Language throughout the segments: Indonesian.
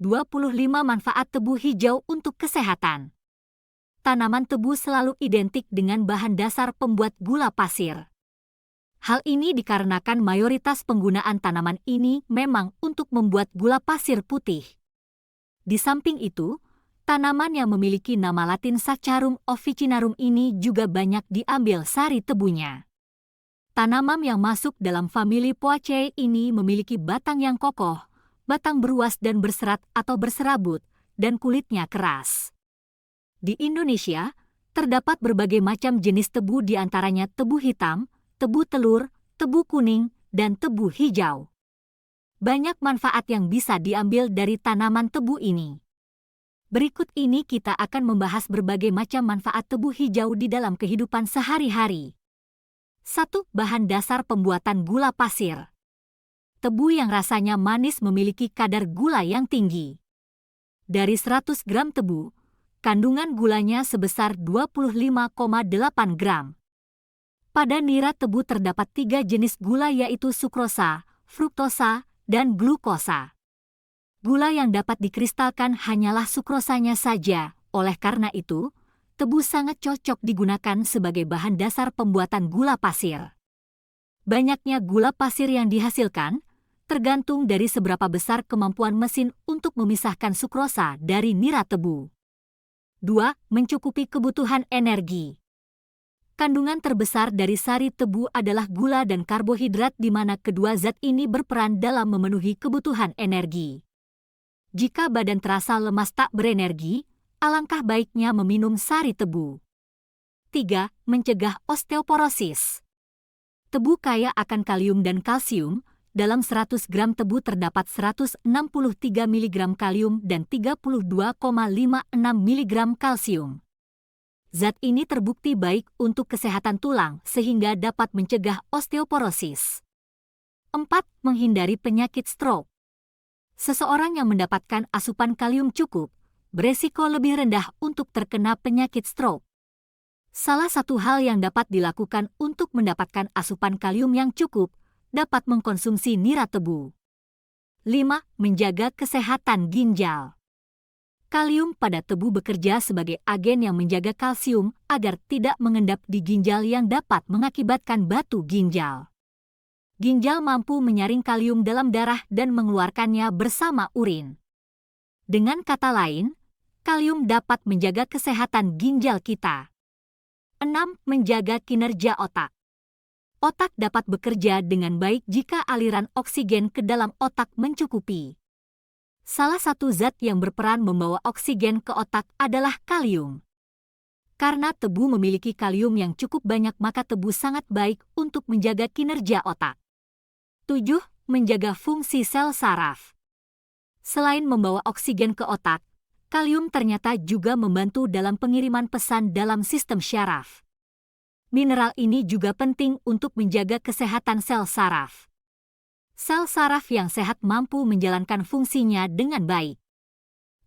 25 manfaat tebu hijau untuk kesehatan. Tanaman tebu selalu identik dengan bahan dasar pembuat gula pasir. Hal ini dikarenakan mayoritas penggunaan tanaman ini memang untuk membuat gula pasir putih. Di samping itu, tanaman yang memiliki nama latin Saccharum officinarum ini juga banyak diambil sari tebunya. Tanaman yang masuk dalam famili Poaceae ini memiliki batang yang kokoh, batang beruas dan berserat atau berserabut, dan kulitnya keras. Di Indonesia, terdapat berbagai macam jenis tebu di antaranya tebu hitam, tebu telur, tebu kuning, dan tebu hijau. Banyak manfaat yang bisa diambil dari tanaman tebu ini. Berikut ini kita akan membahas berbagai macam manfaat tebu hijau di dalam kehidupan sehari-hari. 1. Bahan dasar pembuatan gula pasir. Tebu yang rasanya manis memiliki kadar gula yang tinggi. Dari 100 gram tebu, kandungan gulanya sebesar 25,8 gram. Pada nira tebu terdapat 3 jenis gula yaitu sukrosa, fruktosa, dan glukosa. Gula yang dapat dikristalkan hanyalah sukrosanya saja, oleh karena itu, tebu sangat cocok digunakan sebagai bahan dasar pembuatan gula pasir. Banyaknya gula pasir yang dihasilkan tergantung dari seberapa besar kemampuan mesin untuk memisahkan sukrosa dari nira tebu. 2. Mencukupi kebutuhan energi. Kandungan terbesar dari sari tebu adalah gula dan karbohidrat di mana kedua zat ini berperan dalam memenuhi kebutuhan energi. Jika badan terasa lemas tak berenergi, alangkah baiknya meminum sari tebu. 3. Mencegah osteoporosis. Tebu kaya akan kalium dan kalsium. Dalam 100 gram tebu terdapat 163 mg kalium dan 32,56 mg kalsium. Zat ini terbukti baik untuk kesehatan tulang sehingga dapat mencegah osteoporosis. 4. Menghindari penyakit stroke. Seseorang yang mendapatkan asupan kalium cukup beresiko lebih rendah untuk terkena penyakit stroke. Salah satu hal yang dapat dilakukan untuk mendapatkan asupan kalium yang cukup dapat mengkonsumsi nira tebu. 5. Menjaga kesehatan ginjal. Kalium pada tebu bekerja sebagai agen yang menjaga kalsium agar tidak mengendap di ginjal yang dapat mengakibatkan batu ginjal. Ginjal mampu menyaring kalium dalam darah dan mengeluarkannya bersama urin. Dengan kata lain, kalium dapat menjaga kesehatan ginjal kita. 6. Menjaga kinerja otak. Otak dapat bekerja dengan baik jika aliran oksigen ke dalam otak mencukupi. Salah satu zat yang berperan membawa oksigen ke otak adalah kalium. Karena tebu memiliki kalium yang cukup banyak maka tebu sangat baik untuk menjaga kinerja otak. 7. Menjaga fungsi sel saraf. Selain membawa oksigen ke otak, kalium ternyata juga membantu dalam pengiriman pesan dalam sistem syaraf. Mineral ini juga penting untuk menjaga kesehatan sel saraf. Sel saraf yang sehat mampu menjalankan fungsinya dengan baik.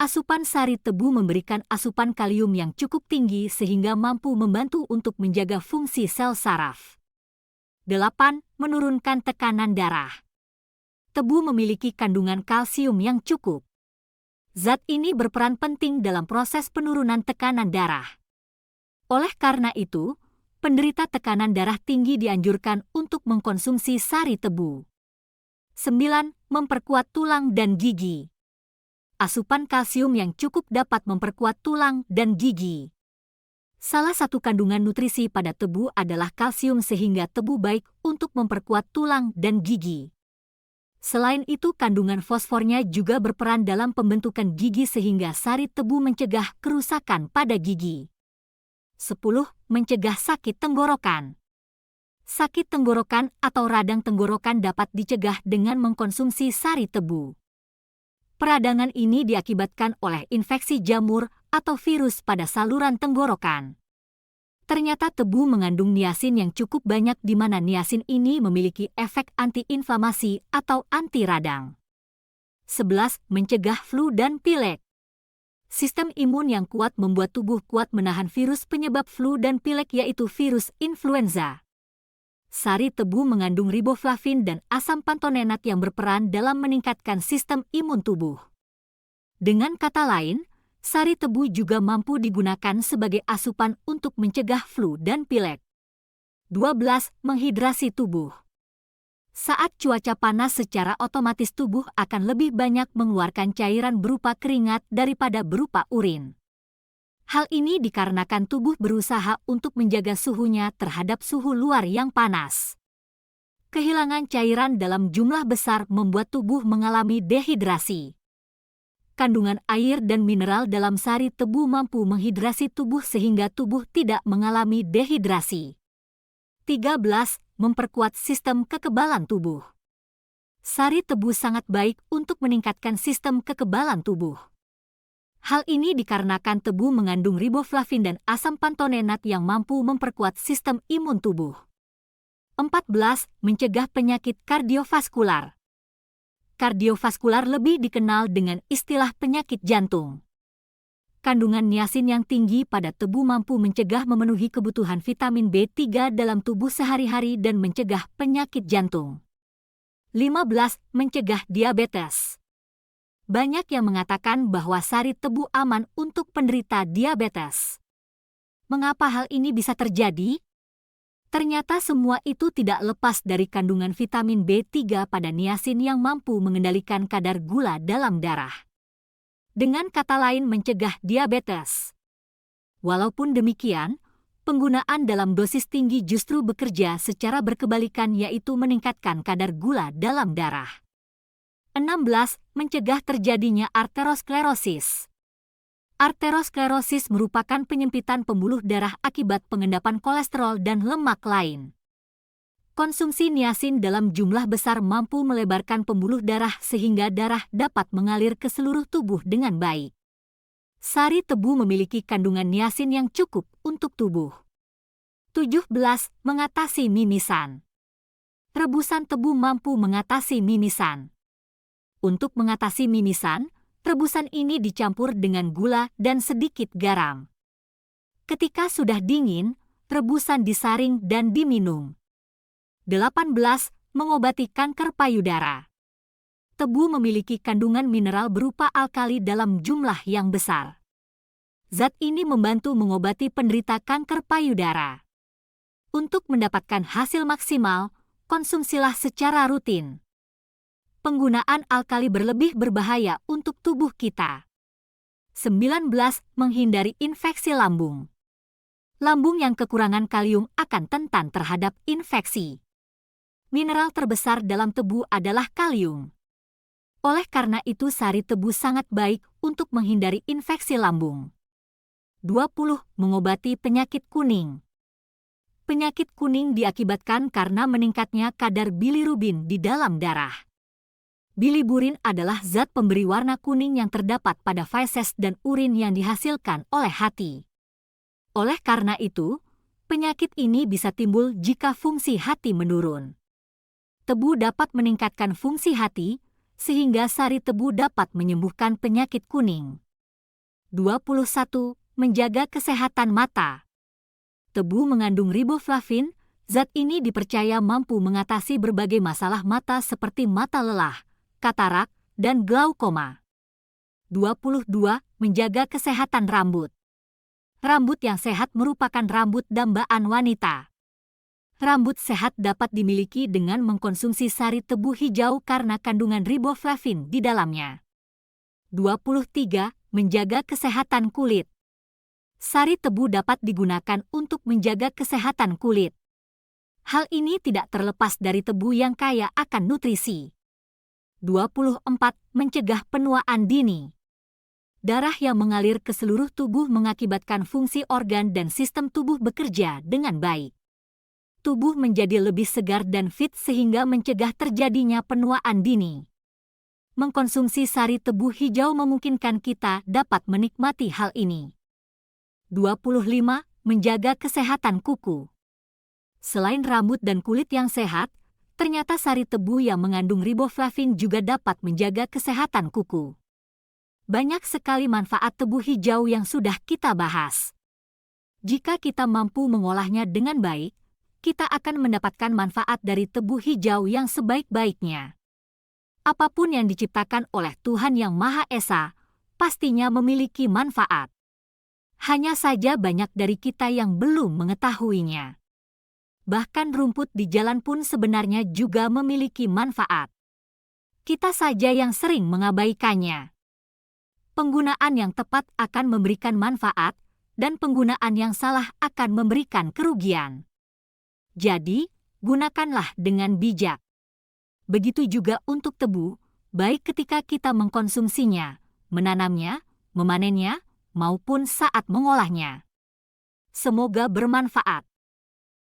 Asupan sari tebu memberikan asupan kalium yang cukup tinggi sehingga mampu membantu untuk menjaga fungsi sel saraf. 8. Menurunkan tekanan darah. Tebu memiliki kandungan kalsium yang cukup. Zat ini berperan penting dalam proses penurunan tekanan darah. Oleh karena itu, penderita tekanan darah tinggi dianjurkan untuk mengkonsumsi sari tebu. 9. Memperkuat tulang dan gigi. Asupan kalsium yang cukup dapat memperkuat tulang dan gigi. Salah satu kandungan nutrisi pada tebu adalah kalsium sehingga tebu baik untuk memperkuat tulang dan gigi. Selain itu kandungan fosfornya juga berperan dalam pembentukan gigi sehingga sari tebu mencegah kerusakan pada gigi. 10. Mencegah sakit tenggorokan. Sakit tenggorokan atau radang tenggorokan dapat dicegah dengan mengkonsumsi sari tebu. Peradangan ini diakibatkan oleh infeksi jamur atau virus pada saluran tenggorokan. Ternyata tebu mengandung niasin yang cukup banyak di mana niasin ini memiliki efek anti-inflamasi atau anti radang. 11. Mencegah flu dan pilek. Sistem imun yang kuat membuat tubuh kuat menahan virus penyebab flu dan pilek yaitu virus influenza. Sari tebu mengandung riboflavin dan asam pantonenat yang berperan dalam meningkatkan sistem imun tubuh. Dengan kata lain, sari tebu juga mampu digunakan sebagai asupan untuk mencegah flu dan pilek. 12. Menghidrasi tubuh. Saat cuaca panas, secara otomatis tubuh akan lebih banyak mengeluarkan cairan berupa keringat daripada berupa urin. Hal ini dikarenakan tubuh berusaha untuk menjaga suhunya terhadap suhu luar yang panas. Kehilangan cairan dalam jumlah besar membuat tubuh mengalami dehidrasi. Kandungan air dan mineral dalam sari tebu mampu menghidrasi tubuh sehingga tubuh tidak mengalami dehidrasi. 13. Memperkuat sistem kekebalan tubuh. Sari tebu sangat baik untuk meningkatkan sistem kekebalan tubuh. Hal ini dikarenakan tebu mengandung riboflavin dan asam pantonenat yang mampu memperkuat sistem imun tubuh. 14. Mencegah penyakit kardiovaskular. Kardiovaskular lebih dikenal dengan istilah penyakit jantung. Kandungan niasin yang tinggi pada tebu mampu mencegah memenuhi kebutuhan vitamin B3 dalam tubuh sehari-hari dan mencegah penyakit jantung. 15. Mencegah diabetes. Banyak yang mengatakan bahwa sari tebu aman untuk penderita diabetes. Mengapa hal ini bisa terjadi? Ternyata semua itu tidak lepas dari kandungan vitamin B3 pada niasin yang mampu mengendalikan kadar gula dalam darah. Dengan kata lain, mencegah diabetes. Walaupun demikian, penggunaan dalam dosis tinggi justru bekerja secara berkebalikan, yaitu meningkatkan kadar gula dalam darah. 16. Mencegah terjadinya arteriosklerosis. Arteriosklerosis merupakan penyempitan pembuluh darah akibat pengendapan kolesterol dan lemak lain. Konsumsi niasin dalam jumlah besar mampu melebarkan pembuluh darah sehingga darah dapat mengalir ke seluruh tubuh dengan baik. Sari tebu memiliki kandungan niasin yang cukup untuk tubuh. 17. Mengatasi mimisan. Rebusan tebu mampu mengatasi mimisan. Untuk mengatasi mimisan, rebusan ini dicampur dengan gula dan sedikit garam. Ketika sudah dingin, rebusan disaring dan diminum. 18. Mengobati kanker payudara. Tebu memiliki kandungan mineral berupa alkali dalam jumlah yang besar. Zat ini membantu mengobati penderita kanker payudara. Untuk mendapatkan hasil maksimal, konsumsilah secara rutin. Penggunaan alkali berlebih berbahaya untuk tubuh kita. 19. Menghindari infeksi lambung. Lambung yang kekurangan kalium akan rentan terhadap infeksi. Mineral terbesar dalam tebu adalah kalium. Oleh karena itu, sari tebu sangat baik untuk menghindari infeksi lambung. 20. Mengobati penyakit kuning. Penyakit kuning diakibatkan karena meningkatnya kadar bilirubin di dalam darah. Biliburin adalah zat pemberi warna kuning yang terdapat pada feses dan urin yang dihasilkan oleh hati. Oleh karena itu, penyakit ini bisa timbul jika fungsi hati menurun. Tebu dapat meningkatkan fungsi hati, sehingga sari tebu dapat menyembuhkan penyakit kuning. 21. Menjaga kesehatan mata. Tebu mengandung riboflavin, zat ini dipercaya mampu mengatasi berbagai masalah mata seperti mata lelah, katarak, dan glaukoma. 22. Menjaga kesehatan rambut. Rambut yang sehat merupakan rambut dambaan wanita. Rambut sehat dapat dimiliki dengan mengkonsumsi sari tebu hijau karena kandungan riboflavin di dalamnya. 23. Menjaga kesehatan kulit. Sari tebu dapat digunakan untuk menjaga kesehatan kulit. Hal ini tidak terlepas dari tebu yang kaya akan nutrisi. 24. Mencegah penuaan dini. Darah yang mengalir ke seluruh tubuh mengakibatkan fungsi organ dan sistem tubuh bekerja dengan baik. Tubuh menjadi lebih segar dan fit sehingga mencegah terjadinya penuaan dini. Mengkonsumsi sari tebu hijau memungkinkan kita dapat menikmati hal ini. 25. Menjaga kesehatan kuku. Selain rambut dan kulit yang sehat, ternyata sari tebu yang mengandung riboflavin juga dapat menjaga kesehatan kuku. Banyak sekali manfaat tebu hijau yang sudah kita bahas. Jika kita mampu mengolahnya dengan baik, kita akan mendapatkan manfaat dari tebu hijau yang sebaik-baiknya. Apapun yang diciptakan oleh Tuhan Yang Maha Esa, pastinya memiliki manfaat. Hanya saja banyak dari kita yang belum mengetahuinya. Bahkan rumput di jalan pun sebenarnya juga memiliki manfaat. Kita saja yang sering mengabaikannya. Penggunaan yang tepat akan memberikan manfaat, dan penggunaan yang salah akan memberikan kerugian. Jadi, gunakanlah dengan bijak. Begitu juga untuk tebu, baik ketika kita mengkonsumsinya, menanamnya, memanennya, maupun saat mengolahnya. Semoga bermanfaat.